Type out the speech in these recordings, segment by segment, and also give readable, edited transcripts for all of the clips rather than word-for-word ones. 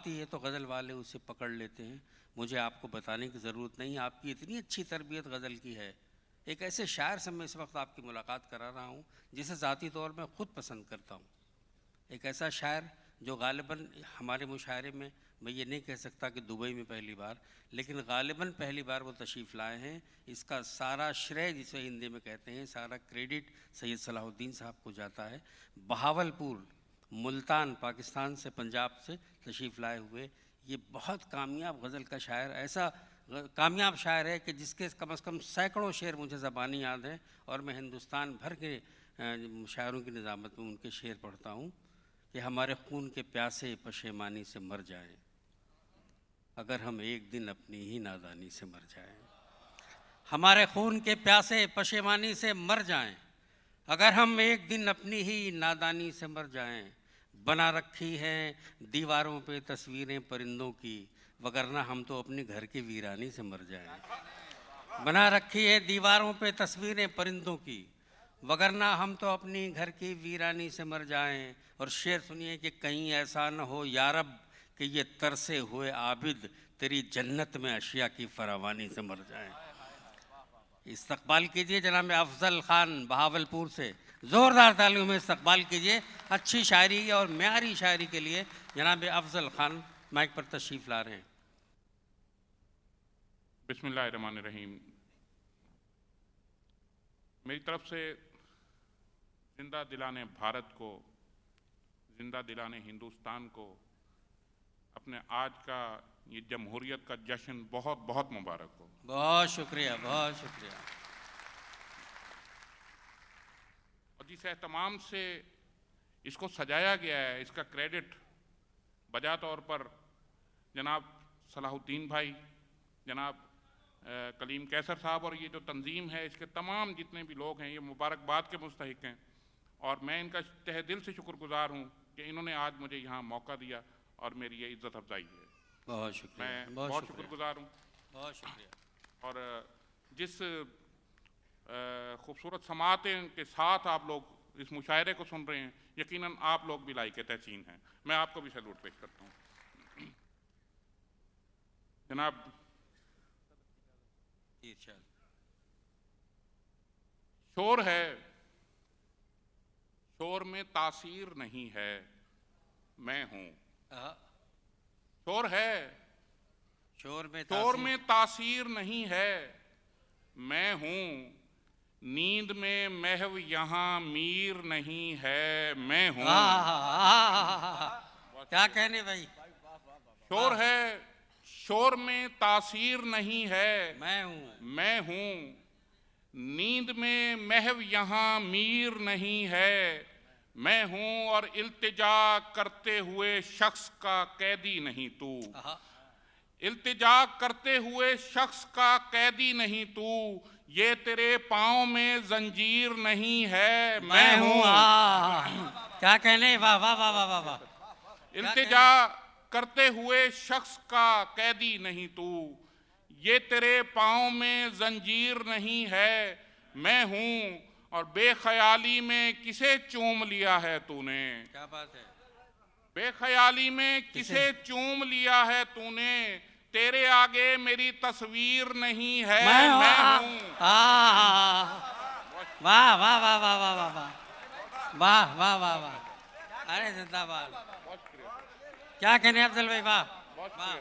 आती है तो गज़ल वाले उसे पकड़ लेते हैं। मुझे आपको बताने की ज़रूरत नहीं, आपकी इतनी अच्छी तरबियत गज़ल की है। एक ऐसे शायर से मैं इस वक्त आपकी मुलाकात करा रहा हूँ जिसे ज़ाती तौर पर ख़ुद पसंद करता हूँ। एक ऐसा शायर जो गालिबन हमारे मुशायरे में, मैं ये नहीं कह सकता कि दुबई में पहली बार, लेकिन गालिबन पहली बार वो तशरीफ़ लाए हैं। इसका सारा श्रेय, जिसे हिंदी में कहते हैं, सारा क्रेडिट सैयद सलाहुद्दीन साहब को जाता है। बहावलपुर, मुल्तान, पाकिस्तान से, पंजाब से तशरीफ़ लाए हुए ये बहुत कामयाब गज़ल का शायर, ऐसा कामयाब शायर है कि जिसके कम से कम सैकड़ों शेर मुझे ज़बानी याद हैं और मैं हिंदुस्तान भर के शायरों की निज़ामत में उनके शेर पढ़ता हूँ कि हमारे खून के प्यासे पशेमानी से मर जाएं, अगर हम एक दिन अपनी ही नादानी से मर जाएं। हमारे खून के प्यासे पशेमानी से मर जाएं, अगर हम एक दिन अपनी ही नादानी से मर जाएं। बना रखी हैं दीवारों पे तस्वीरें परिंदों की, वगरना हम तो अपने घर की वीरानी से मर जाएं। बना रखी है दीवारों पे तस्वीरें परिंदों की, वगरना हम तो अपनी घर की वीरानी से मर जाएं। और शेर सुनिए कि कहीं ऐसा न हो यारब कि ये तरसे हुए आबिद तेरी जन्नत में अशिया की फरावानी से मर जाएं। इस्तकबाल कीजिए जनाब अफजल खान बहावलपुर से, ज़ोरदार तालियों में इस्तकबाल कीजिए। अच्छी शायरी और म्यारी शायरी के लिए जनाब अफजल खान माइक पर तशरीफ़ ला रहे हैं। बिस्मिल्लाहिर्रहमानिर्रहीम। मेरी तरफ से जिंदा दिलाने भारत को, जिंदा दिलाने हिंदुस्तान को अपने आज का ये जमहूरियत का जश्न बहुत बहुत मुबारक हो। बहुत शुक्रिया, बहुत शुक्रिया। और जिस एहतमाम से इसको सजाया गया है, इसका क्रेडिट बजा तौर पर जनाब सलाहुद्दीन भाई, जनाब कलीम कैसर साहब और ये जो तंजीम है, इसके तमाम जितने भी लोग हैं, ये मुबारकबाद के मुस्तहिक हैं। और मैं इनका तहे दिल से शुक्रगुजार हूँ कि इन्होंने आज मुझे यहाँ मौका दिया और मेरी ये इज़्ज़त अफजाई है। बहुत शुक्रिया, मैं बहुत शुक्रगुजार हूँ। बहुत शुक्रिया। और जिस खूबसूरत समातें के साथ आप लोग इस मुशायरे को सुन रहे हैं, यकीनन आप लोग भी लायक तहसीन हैं। मैं आपको भी सैल्यूट पेश करता हूँ। जनाब, शोर है, शोर में तासीर नहीं है, मैं हूँ। शोर है, शोर में तासीर नहीं है, मैं हूँ। नींद में महव यहाँ मीर नहीं है, मैं हूँ। क्या कहने भाई। शोर है, शोर में तासीर नहीं है, मैं हूँ। मैं हूँ। नींद में महव यहाँ मीर नहीं है, मैं हूँ। और इल्तिजा करते हुए शख्स का कैदी नहीं तू, इल्तिजा करते हुए शख्स का कैदी नहीं तू। ये तेरे पाँव में जंजीर नहीं है, मैं हूँ। क्या कहने, वाह वाह वाह वाह वाह वाह। इल्तिजा करते हुए शख्स का कैदी नहीं तू, ये तेरे पाँव में जंजीर नहीं है, मैं हूँ। और बेख्याली में किसे चूम लिया है तूने, क्या बात है। बेख्याली में किसे चूम लिया है तूने। तेरे आगे मेरी तस्वीर नहीं है, मैं हूँ। वाह वाह वाह वाह वाह वाह वाह वाह वाह वाह वाह। अरे जिंदाबाद। क्या कहने अफजल भाई, वाह बहुत वाह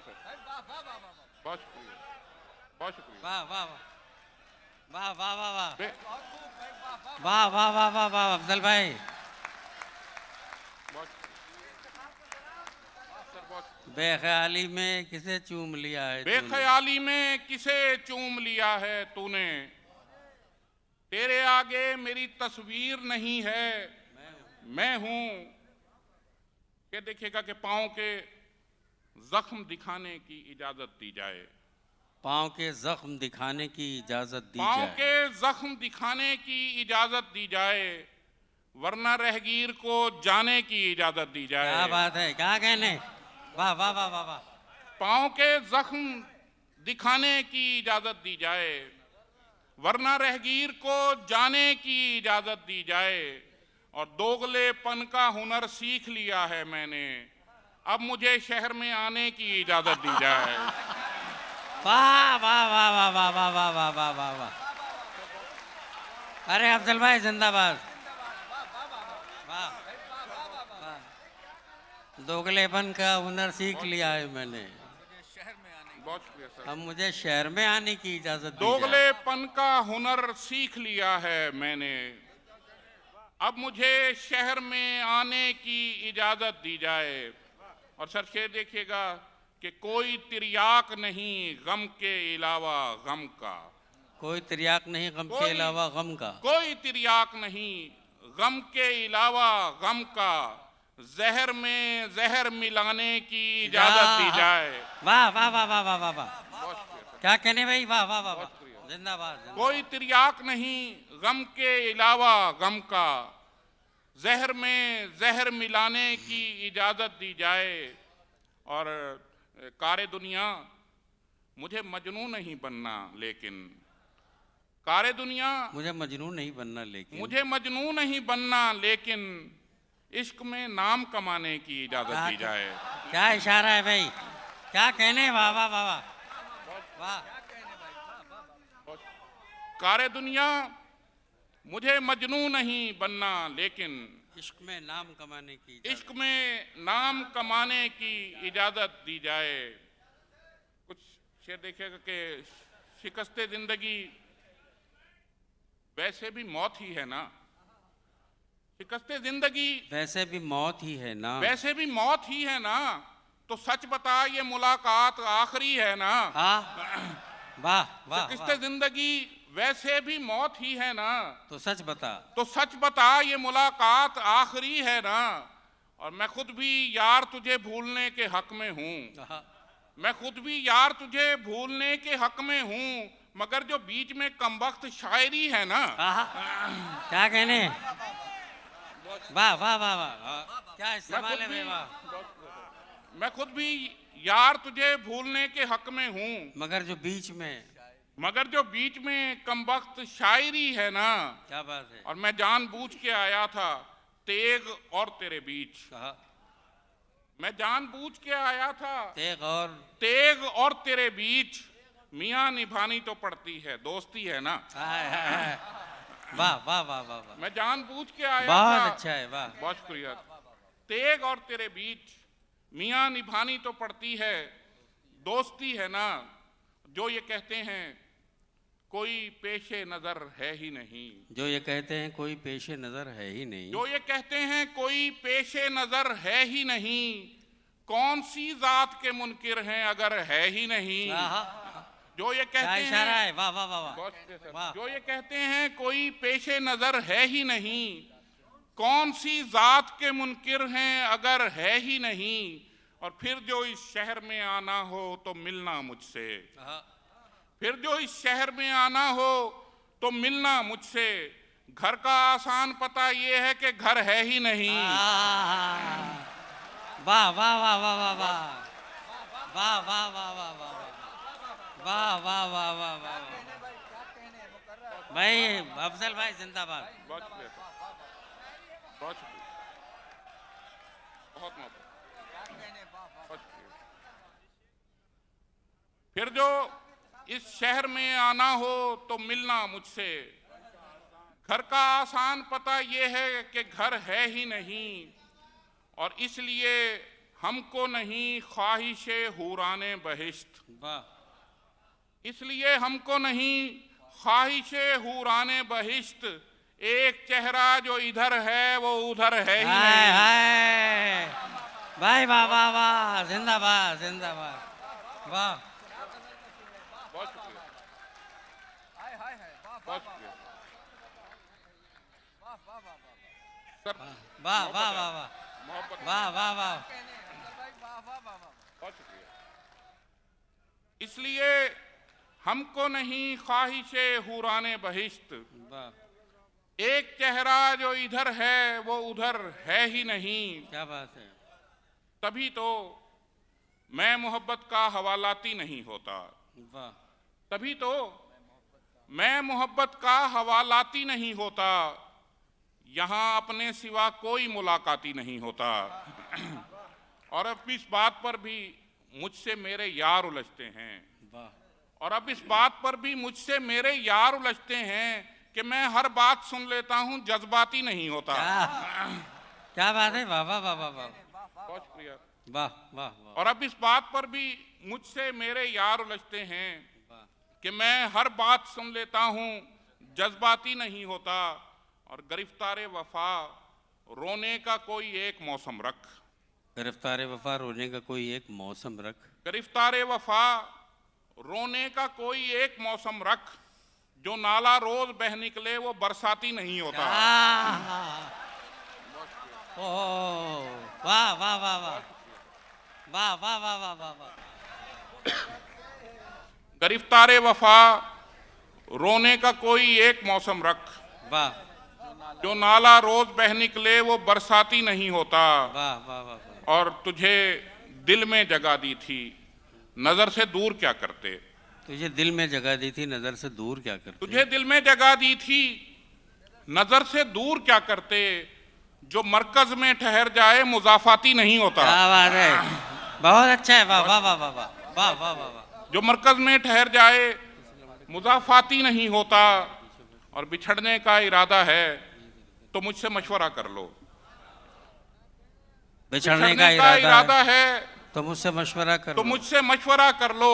बहुत शुक्रिया, बहुत शुक्रिया। वाह वाह वाह वाह वाह वाह वाह वाह वाह वाह वाह अफजल भाई। बेख्याली में किसे चूम लिया है, बेख्याली में किसे चूम लिया है तूने। तेरे आगे मेरी तस्वीर नहीं है, मैं हूँ। ये देखिएगा कि पाँव के जख्म दिखाने की इजाजत दी जाए, पाँव के जख्म दिखाने की इजाजत दी पाँव जाए, के जख्म दिखाने की इजाजत दी जाए, वरना रहगीर को जाने की इजाजत दी जाए। क्या बात है, क्या कहने, वाह वाह वाह वाह वाह। पाँव के जख्म दिखाने की इजाजत दी जाए, वरना रहगीर को जाने की इजाजत दी जाए। और दोगलेपन का हुनर सीख लिया है मैंने, अब मुझे शहर में आने की इजाजत दी जाए। वाह वाह वाह वाह वाह वाह वाह वाह वाह वाह वाह। अरे अफजल भाई जिंदाबाद। वाह वाह। दोगलेपन का हुनर सीख लिया है मैंने, बहुत शुक्रिया सर। अब मुझे शहर में आने की इजाजत दी जाए। दोगलेपन का हुनर सीख लिया है मैंने, अब मुझे शहर में आने की इजाजत दी जाए। और सर शेर देखिएगा कि कोई तिर्याक नहीं गम के अलावा गम का, कोई तिर्याक नहीं गम के अलावा गम का, कोई तिर्याक नहीं गम के अलावा गम का, जहर में जहर मिलाने की इजाजत दी जाए। वाह वाह वाह वाह वाह वाह वाह। बहुत शुक्रिया सर। क्या कहने भाई, वाह वाह वाह वाह। जिंदाबाद जिंदाबाद। कोई तिर्याक नहीं गम के अलावा गम का, जहर में जहर मिलाने की इजाजत दी जाए। और कारे दुनिया मुझे मजनू नहीं बनना लेकिन, कारे दुनिया मुझे मजनू नहीं बनना लेकिन, मुझे मजनू नहीं बनना लेकिन, इश्क में नाम कमाने की इजाजत दी जाए। क्या इशारा है भाई, क्या कहने, वाह वाह वाह वाह वाह। कारे दुनिया मुझे मजनू नहीं बनना लेकिन, इश्क में नाम कमाने की इश्क में नाम कमाने की इजाजत दी जाए। कुछ शेर देखिएगा कि शिकस्ते जिंदगी वैसे भी मौत ही है ना, शिकस्ते जिंदगी वैसे भी मौत ही है ना, वैसे भी मौत ही है ना, तो सच बता ये मुलाकात आखिरी है ना। हाँ वाह वाह शिकस्ते जिंदगी वैसे भी मौत ही है ना, तो सच बता, तो सच बता ये मुलाकात आखिरी है ना। और मैं खुद भी यार तुझे भूलने के हक में हूँ, मैं खुद भी यार तुझे भूलने के हक में हूँ, मगर जो बीच में कमबख्त शायरी है ना। क्या कहने, वाह वाह वाह वाह। क्या इस्तेमाल है भाई, वाह। मैं खुद भी यार तुझे भूलने के हक में हूँ, मगर जो बीच में, मगर जो बीच में कमबख्त शायरी है ना। क्या बात है। और मैं जानबूझ के आया था तेग और तेरे बीच, मैं जानबूझ के आया था तेग और तेरे बीच, मियाँ निभानी तो पड़ती है, दोस्ती है ना। वाह वाह वाह वाह वाह। मैं जानबूझ के आया बहुत था, अच्छा है, वाह। बहुत शुक्रिया। तेग और तेरे बीच मियाँ निभानी तो पड़ती है, दोस्ती है ना। जो ये कहते हैं कोई पेशे नजर है ही नहीं, जो ये कहते हैं कोई पेशे नजर है ही नहीं, जो ये कहते हैं कोई पेशे नजर है ही नहीं, कौन सी जात के मुनकिर हैं अगर है ही नहीं। जो ये कहते हैं, वाह वाह वाह वाह। जो ये कहते हैं कोई पेशे नजर है ही नहीं, कौन सी जात के मुनकिर हैं अगर है ही नहीं। और फिर जो इस शहर में आना हो तो मिलना मुझसे, फिर जो इस शहर में आना हो तो मिलना मुझसे, घर का आसान पता ये है कि घर है ही नहीं। वाह वाह वाह वाह वाह वाह वाह वाह वाह वाह वाह वाह वाह वाह वाह वाह। भाई अफजल भाई जिंदाबाद। बहुत शुक्रिया, बहुत शुक्रिया, बहुत शुक्रिया। फिर जो इस शहर में आना हो तो मिलना मुझसे, घर का आसान पता ये है कि घर है ही नहीं, और इसलिए हमको नहीं ख्वाहिशे हुराने बहिश्त, इसलिए हमको नहीं ख्वाहिशे हुराने बहिश्त, एक चेहरा जो इधर है वो उधर है ही नहीं। भाई वाह वाह वाह, जिंदाबाद जिंदाबाद, वाह। बहुत शुक्रिया, बहुत शुक्रिया सर। वाह वाह वाह वाह, मोहब्बत, वाह वाह वाह। बहुत शुक्रिया। इसलिए हमको नहीं ख्वाहिशे हुराने बहिश्त, एक चेहरा जो इधर है वो उधर है ही नहीं। क्या बात है। तभी तो मैं मोहब्बत का हवालाती नहीं होता, तभी तो मैं मोहब्बत का हवालाती नहीं होता, यहाँ अपने सिवा कोई मुलाकाती नहीं होता। और अब इस बात पर भी मुझसे मेरे यार उलझते हैं, वाह और अब इस बात पर भी मुझसे मेरे यार उलझते हैं कि मैं हर बात सुन लेता हूं, जज्बाती नहीं होता। क्या बात है, वाह वाह वाह वाह वाह बहुत शुक्रिया। वाह वाह वाह और अब इस बात पर भी मुझसे मेरे यार उलझते हैं वाह। कि मैं हर बात सुन लेता हूं, जज्बाती नहीं होता। और गिरफ्तारे वफा रोने का कोई एक मौसम रख, गिरफ्तार वफा रोने का कोई एक मौसम रख, गिरफ्तारे वफा रोने का कोई एक मौसम रख, जो नाला रोज बह निकले वो बरसाती नहीं होता। ओ वाह वाह वाह वाह वाह वाह वाह वाह वाह वाह। गिरफ्तारे वफा रोने का कोई एक मौसम रख, वाह जो नाला रोज बह निकले वो बरसाती नहीं होता। वाह वाह वाह। और तुझे दिल में जगह दी थी, नजर से दूर क्या करते। तुझे दिल में जगह दी थी, नजर से दूर क्या करते। तुझे दिल में जगह दी थी, नजर से दूर क्या करते। जो मरकज में ठहर जाए मुजाफाती नहीं होता। क्या बात है, बहुत अच्छा है, वाह वाह वाह वाह वाह वाह वाह वाह वाह। जो मरकज में ठहर जाए मुजाफाती नहीं होता। और बिछड़ने का इरादा है तो मुझसे मशवरा कर लो। बिछड़ने का इरादा है तो मुझसे मशवरा कर तो लो। मुझसे मशवरा कर लो।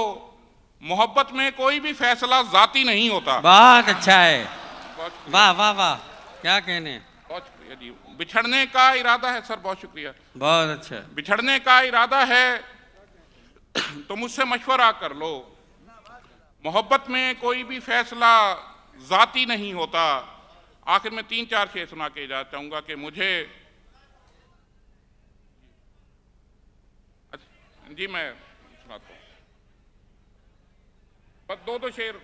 मोहब्बत में कोई भी फैसला जाती नहीं होता। बहुत अच्छा है, वाह वाह वाह, क्या कहने। बहुत शुक्रिया जी। बिछड़ने का इरादा है सर, बहुत शुक्रिया। बहुत अच्छा। बिछड़ने का इरादा है तो मुझसे मशवरा कर लो। मोहब्बत में कोई भी फैसला जाती नहीं होता। आखिर में 3-4 शेर सुना के इजाजत चाहूंगा कि मुझे जी मैं सुनाता हूँ बस 2 शेर।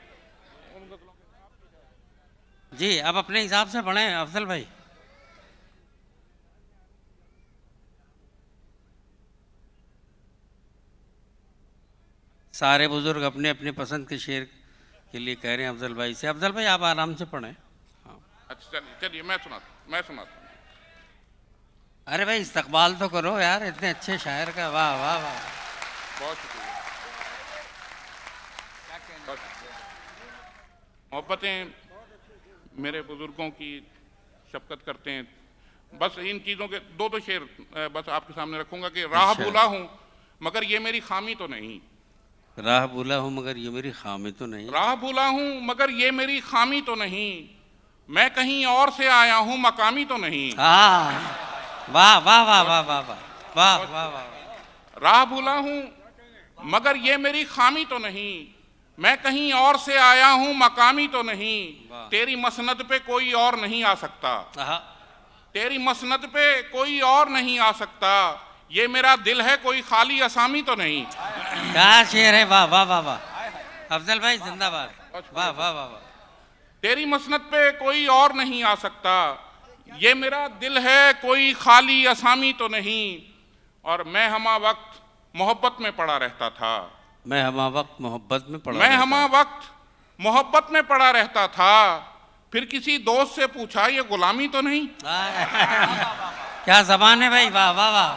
जी अब अपने हिसाब से पढ़ें अफजल भाई। सारे बुजुर्ग अपने अपने पसंद के शेर के लिए कह रहे हैं अफजल भाई से। अफजल भाई आप आराम से पढ़ें। हाँ। अच्छा चलिए चलिए मैं सुनाता हूँ। अरे भाई इस्तकबाल तो करो यार, इतने अच्छे शायर का, वाह वाह वाह। बहुत शुक्रिया। मोहब्बतें मेरे बुजुर्गों की शफकत करते हैं। बस इन चीज़ों के 2 शेर बस आपके सामने रखूंगा कि राह अच्छा। भूला हूँ मगर ये मेरी खामी तो नहीं। राह भूला हूँ मगर ये मेरी खामी तो नहीं। राह भूला हूँ मगर ये मेरी खामी तो नहीं। मैं कहीं और से आया हूँ, मकामी तो नहीं। वाह वाह वाह वाह वाह वाह वाह वाह। राह भूला हूँ मगर ये मेरी खामी तो नहीं। मैं कहीं और से आया हूँ, मकामी तो नहीं। तेरी मसनद पे कोई और नहीं आ सकता। तेरी मसनद पे कोई और नहीं आ सकता। ये मेरा दिल है कोई खाली असामी तो नहीं। क्या शेर है, वाह वाह वाह वाह। अफजल भाई जिंदाबाद, वाह वाह वाह वाह। तेरी मसनद पे कोई और नहीं आ सकता। ये मेरा दिल है कोई खाली असामी तो नहीं। और मैं हमा वक्त मोहब्बत में पड़ा रहता था। मैं हमा वक्त मोहब्बत में पड़ा मैं हमा वक्त मोहब्बत में पड़ा रहता था। फिर किसी दोस्त से पूछा ये गुलामी तो नहीं। क्या जबान है भाई, वाह वाह वाह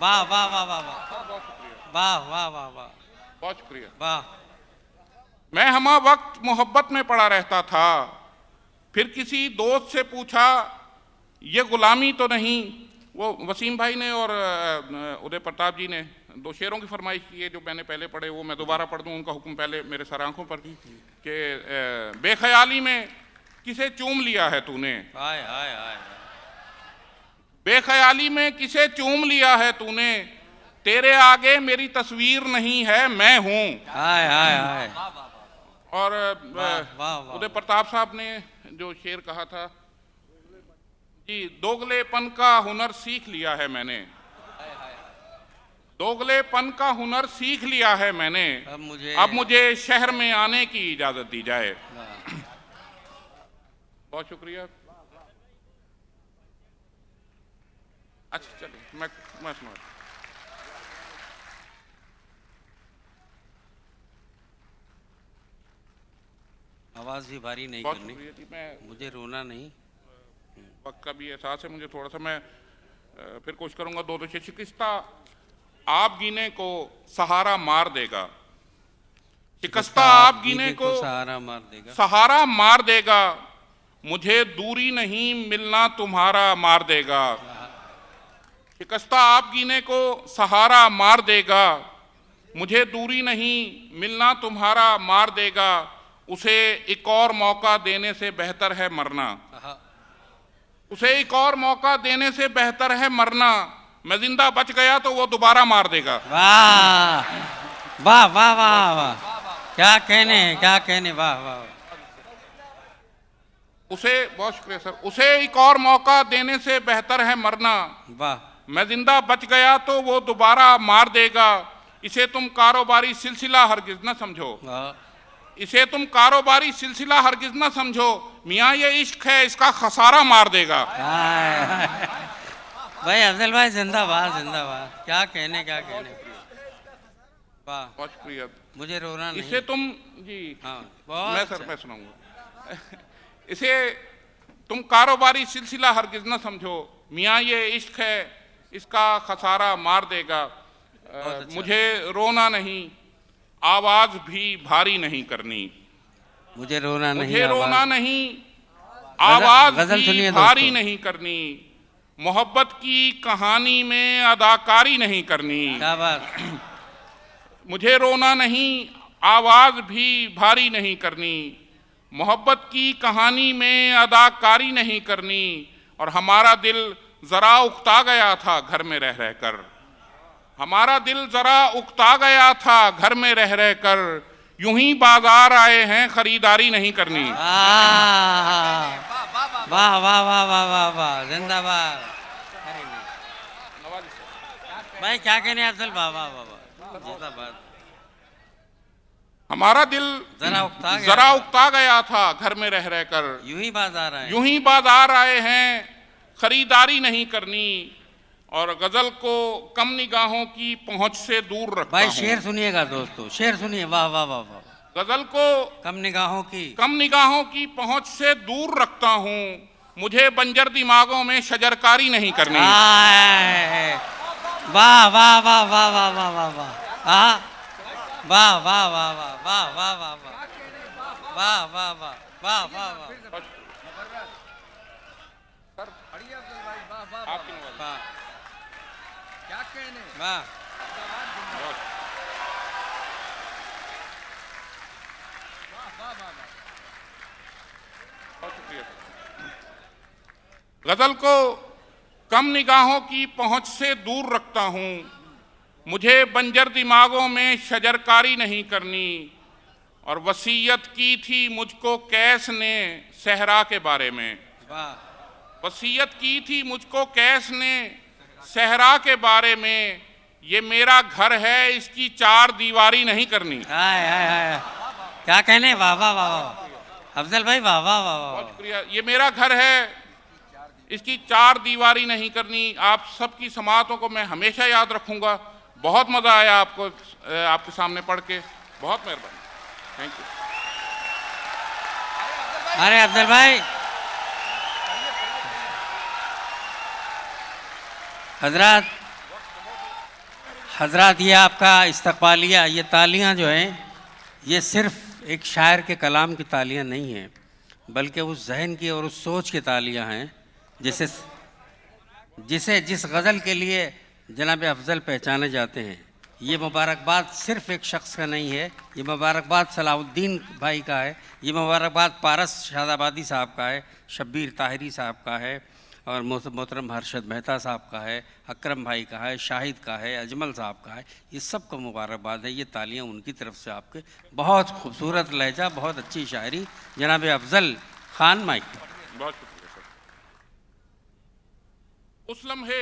वाह वाह वाह वाह वाह वाह वाह वाह। बहुत शुक्रिया। वाह। मैं हमा वक्त मोहब्बत में पड़ा रहता था। फिर किसी दोस्त से पूछा ये गुलामी तो नहीं। वो वसीम भाई ने और उदय प्रताप जी ने 2 शेरों की फरमाइश की है जो मैंने पहले पढ़े, वो मैं दोबारा पढ़ दूं। उनका हुक्म पहले मेरे सर आंखों पर कि बेख्याली में किसे चूम लिया है तूने। हाय हाय हाय। बेख्याली में किसे चूम लिया है तूने। तेरे आगे मेरी तस्वीर नहीं है, मैं हूं। हाय हाय हाय। और वाह। उदय प्रताप साहब ने जो शेर कहा था जी, दोगलेपन का हुनर सीख लिया है मैंने। दोगलेपन का हुनर सीख लिया है मैंने। अब मुझे शहर में आने की इजाजत दी जाए। बहुत शुक्रिया। अच्छा चलिए मैं सुना। आवाज भी भारी नहीं बहुत करनी, शुक्रिया जी। मैं मुझे रोना नहीं। वक्त का भी एहसास है मुझे थोड़ा सा। मैं फिर कोशिश करूंगा 2 शेर। शिकस्ता आप गिने को सहारा मार देगा। शिकस्ता आप गिने को सहारा मार देगा। सहारा मार देगा, मुझे दूरी नहीं मिलना तुम्हारा मार देगा। शिकस्ता आप गिने को सहारा मार देगा, मुझे दूरी नहीं मिलना तुम्हारा मार देगा। उसे एक और मौका देने से बेहतर है मरना। उसे एक और मौका देने से बेहतर है मरना। मैं जिंदा बच गया तो वो दोबारा मार देगा। वाह वाह वाह वाह वाह, क्या कहने, क्या कहने, वाह वाह। उसे, बहुत शुक्रिया सर, उसे एक और मौका देने से बेहतर है मरना। वाह। मैं जिंदा बच गया तो वो दोबारा मार देगा। इसे तुम कारोबारी सिलसिला हरगिज न समझो। इसे तुम कारोबारी सिलसिला हरगिज न समझो। मियाँ ये इश्क है, इसका खसारा मार देगा। भाई अफजल भाई जिंदाबाद जिंदाबाद, क्या कहने, क्या कहने, वाह। बहुत शुक्रिया। मुझे रोना नहीं। इसे तुम, जी हाँ, मैं सर मैं सुनाऊंगा। इसे तुम कारोबारी सिलसिला हरगिज न समझो। मियाँ ये इश्क है, इसका खसारा मार देगा। अच्छा। मुझे रोना नहीं, आवाज भी भारी नहीं करनी। मुझे रोना नहीं, मुझे रोना नहीं, आवाज भी भारी दोस्तों। नहीं करनी। मोहब्बत की कहानी में अदाकारी नहीं करनी। क्या बात। मुझे रोना नहीं, आवाज भी भारी नहीं करनी। मोहब्बत की कहानी में अदाकारी नहीं करनी। और हमारा दिल जरा उकता गया था घर में रह रहकर। हमारा दिल जरा उकता गया था घर में रह रहकर। यूं ही बाजार आए हैं, खरीदारी नहीं करनी। वाह वाह वाह वाह वाह वाह, जिंदाबाद। भाई क्या कहने अफजल, वाह वाह वाह वाह, जिंदाबाद। हमारा दिल जरा उकता गया था घर में रह रहकर। यूं ही बाजार आए, यूं ही बाजार आए हैं, खरीदारी नहीं करनी। और गजल को कम निगाहों की पहुंच से दूर रखता भाई हूं। शेर सुनिएगा दोस्तों, शेर सुनिए, वाह वाह वाह वाह। गजल को कम निगाहों की पहुंच से दूर रखता हूं। मुझे बंजर दिमागों में शजरकारी नहीं करनी। वाह वाह वाह वाह वाह वाह वाह वाह, वाह वाह वाह वाह वाह वाह वाह वाह वाह वाह वाह वाह वाह। क्या कहने, वाह। गजल को कम निगाहों की पहुंच से दूर रखता हूं। मुझे बंजर दिमागों में शजरकारी नहीं करनी। और वसीयत की थी मुझको कैस ने सहरा के बारे में। वसीयत की थी मुझको कैस ने सहरा के बारे में। ये मेरा घर है, इसकी चार दीवारी नहीं करनी। क्या कहने, वाह वाह वाह वाह अफजल भाई, वाह वाह वाह वाह। बहुत शुक्रिया। ये मेरा घर है, इसकी चार दीवारी नहीं करनी। आप सबकी समातों को मैं हमेशा याद रखूंगा। बहुत मजा आया आपको आपके सामने पढ़ के। बहुत मेहरबानी, थैंक यू। अरे अफजल भाई, हजरात ये आपका इस्तकबालिया, ये तालियां जो हैं, ये सिर्फ एक शायर के कलाम की तालियां नहीं हैं, बल्कि उस जहन की और उस सोच की तालियां हैं जिस गज़ल के लिए जनाब अफजल पहचाने जाते हैं। ये मुबारकबाद सिर्फ एक शख्स का नहीं है, ये मुबारकबाद सलाहुद्दीन भाई का है, ये मुबारकबाद पारस शादाबादी साहब का है, शब्बीर ताहिरी साहब का है, और मोहतरम हर्षद मेहता साहब का है, अकरम भाई का है, शाहिद का है, अजमल साहब का है। ये सब को मुबारकबाद है। ये तालियां उनकी तरफ से आपके। बहुत खूबसूरत लहजा, बहुत अच्छी शायरी जनाब अफजल खान माइक। बहुत शुक्रिया सर। उस लम्हे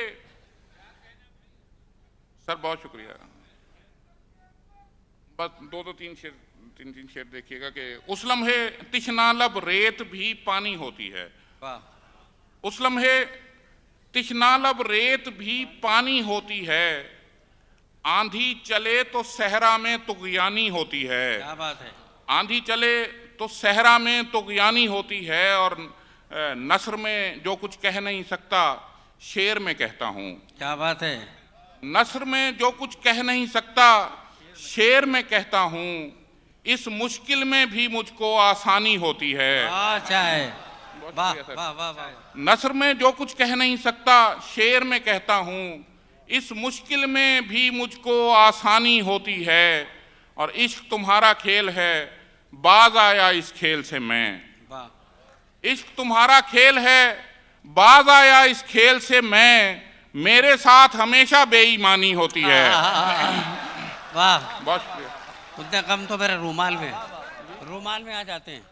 सर, बहुत शुक्रिया। बस दो तीन शेर देखिएगा कि उस लम्हे तिश्ना लब रेत भी पानी होती है। उस लम्हे तिश्ना लब रेत भी पानी होती है। आंधी चले तो सहरा में तुगयानी होती है। क्या बात है। आंधी चले तो सहरा में तुगयानी होती है। और नस्र में जो कुछ कह नहीं सकता, शेर में कहता हूँ। क्या बात है। नस्र में जो कुछ कह नहीं सकता शेर में कहता हूँ, इस मुश्किल में भी मुझको आसानी होती है। अच्छा है, वाह वाह वाह वाह। नस्र में जो कुछ कह नहीं सकता शेर में कहता हूँ, इस मुश्किल में भी मुझको आसानी होती है। और इश्क तुम्हारा खेल है, बाज आया इस खेल से मैं। इश्क तुम्हारा खेल है, बाज आया इस खेल से मैं, मेरे साथ हमेशा बेईमानी होती है। वाह, बहुत शुक्रिया। उतने कम तो मेरे रूमाल में आ जाते हैं,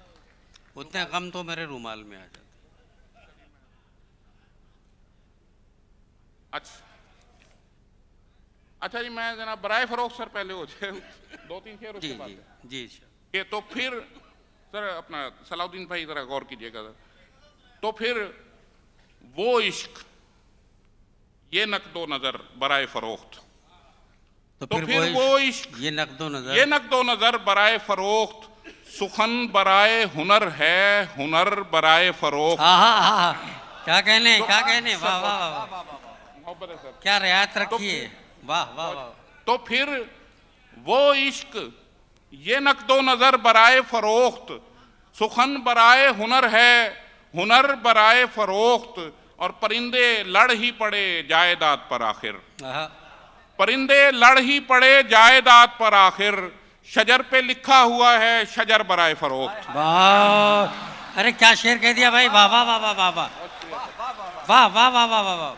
उतने कम तो मेरे रूमाल में आ जाते हैं। अच्छा जी, मैं जनाब बराए फरोख्त सर पहले हो जाए 2-3 शेर उसके बाद जी ये तो फिर सर अपना सलाहुद्दीन भाई जरा गौर कीजिएगा सर। तो फिर वो इश्क ये नकदो नजर बराए फरोख्त, तो फिर वो इश्क ये नकदो नजर बराए फरोख्त, सुखन बराए हुनर है, हुनर बराए फरोख्त। क्या कहने वाह वाह वाह, मोहब्बत है सर, क्या रियायत रखी है, वाह वाह वाह। तो फिर वो इश्क ये नकदो नजर बराए फरोख्त, सुखन बराए हुनर है, हुनर बराए फरोख्त। और परिंदे लड़ ही पड़े जायदाद पर आखिर, परिंदे लड़ ही पड़े जायदाद पर आखिर, शजर पे लिखा हुआ है शजर बराए फरोख्त। वाह, अरे क्या शेर कह दिया भाई, वाह वाह वाह वाह वाह वाह वाह वाह वाह वाह,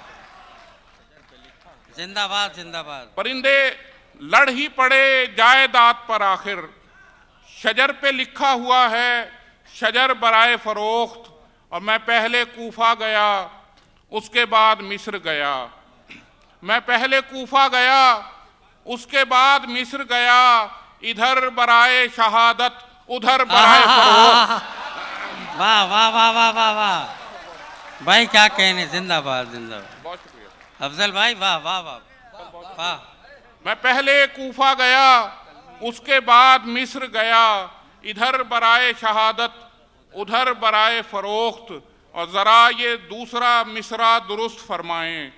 जिंदाबाद जिंदाबाद। परिंदे लड़ ही पड़े जायदाद पर आखिर, शजर पे लिखा हुआ है शजर बराए फरोख्त। और मैं पहले कूफा गया उसके बाद मिस्र गया, मैं पहले कूफा गया उसके बाद मिस्र गया, इधर बराए शहादत उधर बराए फरोख्त। वाह वाह वाह वाह वाह वाह भाई, क्या कहने, जिंदाबाद जिंदाबाद। बहुत शुक्रिया अफजल भाई, वाह वाह वाह वाह। मैं पहले कूफा गया उसके बाद मिस्र गया, इधर बराए शहादत उधर बराए फरोख्त। और जरा ये दूसरा मिसरा दुरुस्त फरमाएं,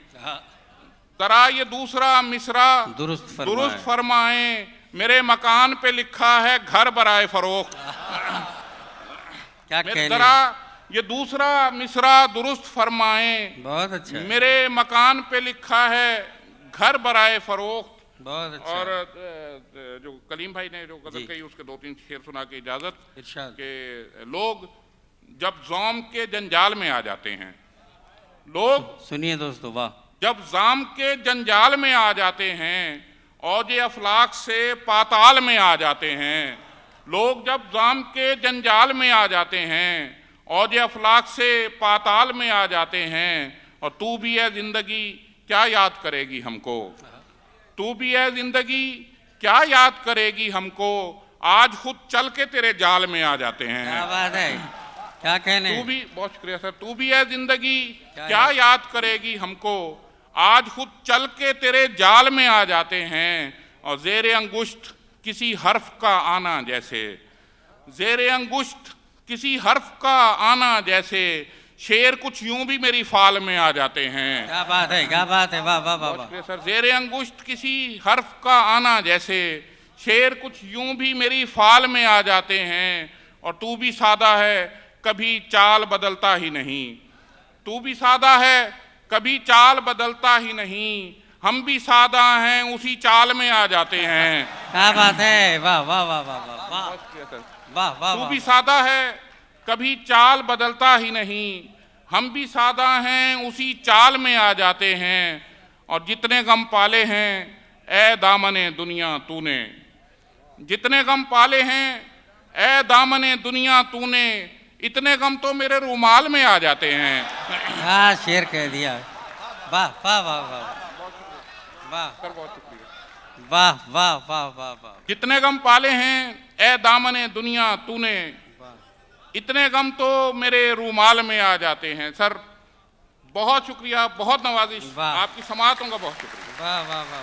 जरा ये दूसरा मिसरा दुरुस्त फरमाएं, मेरे मकान पे लिखा है घर बराए फरोख्त। क्या कहने, जरा ये दूसरा मिसरा दुरुस्त फरमाएं, बहुत अच्छा, मेरे मकान पे लिखा है घर बराए फरोख्त। बहुत अच्छा। और जो कलीम भाई ने जो गजल कही उसके 2-3 शेर सुना के इजाजत कि लोग जब ज़ाम के जंजाल में आ जाते हैं, लोग सुनिए दोस्तों, वाह, जब ज़ाम के जंजाल में आ जाते हैं, औज अफलाक से पाताल में आ जाते हैं, लोग जब ज़ाम के जंजाल में आ जाते हैं, औज अफलाक से पाताल में आ जाते हैं। और तू भी है जिंदगी क्या याद करेगी हमको, तू भी है जिंदगी क्या याद करेगी हमको, आज खुद चल के तेरे जाल में आ जाते हैं। क्या बात है, क्या कहने, तू भी, बहुत शुक्रिया सर, तू भी है जिंदगी क्या याद करेगी हमको, आज खुद चल के तेरे जाल में आ जाते हैं। और जेरे अंगुश्त किसी हर्फ का आना जैसे, जेरे अंगुश्त किसी हर्फ का आना जैसे, शेर कुछ यूं भी मेरी फाल में आ जाते हैं। क्या बात है, क्या बात है, वाह वाह वाह सर। जेरे अंगुश्त किसी हर्फ का आना जैसे, शेर कुछ यूं भी मेरी फाल में आ जाते हैं। और तू भी सादा है कभी चाल बदलता ही नहीं, तू भी सादा है कभी चाल बदलता ही नहीं, हम भी सादा हैं उसी चाल में आ जाते हैं। क्या बात है, वाह वाह वाह वाह वाह वाह वाह। तू भी सादा है कभी चाल बदलता ही नहीं, हम भी सादा हैं उसी चाल में आ जाते हैं। और जितने गम पाले हैं ए दामने दुनिया तूने, जितने गम पाले हैं ए दामने दुनिया तूने, इतने गम तो मेरे रुमाल में आ जाते हैं। हाँ, शेर कह दिया, वाह वाह वाह वाह वाह, बहुत शुक्रिया, वाह वाह वाह वाह वाह। जितने गम पाले हैं ए दामने दुनिया तूने, इतने गम तो मेरे रूमाल में आ जाते हैं। सर बहुत शुक्रिया, बहुत नवाजिश, आपकी समाअतों का बहुत शुक्रिया। वाह वाह वाह।